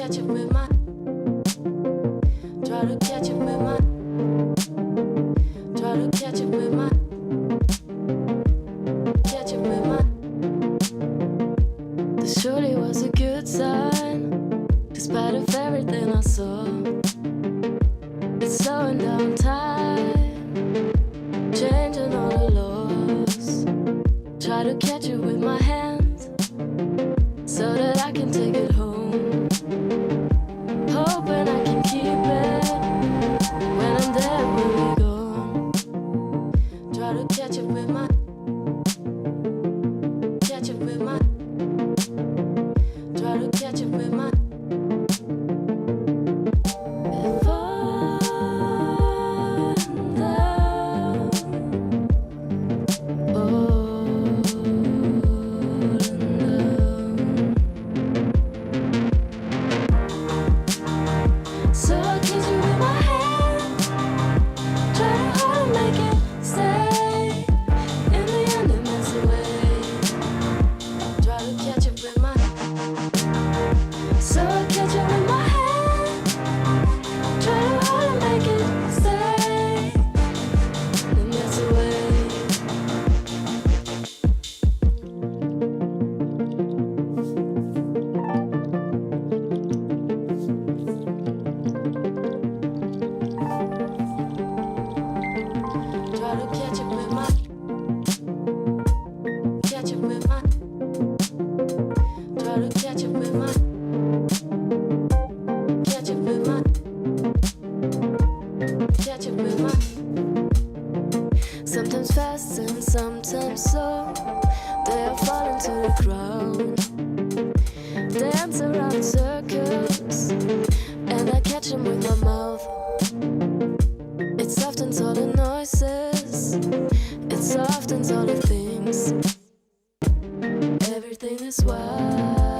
catch up with my, try to catch up with my, try to catch up with my, catch up with my. This surely was a good sign, despite of everything I saw. It's slowing down time, changing all the laws. Try to catch it with my hands, so that I can take it home. Hoping I can keep it when I'm dead, when we're gone. Try to catch it with my, catch it with my, try to catch it with my. Sometimes fast and sometimes slow, they are falling to the ground. Dance around in circles, and I catch them with my mouth. It softens all the noises, it softens all the things. Everything is wild.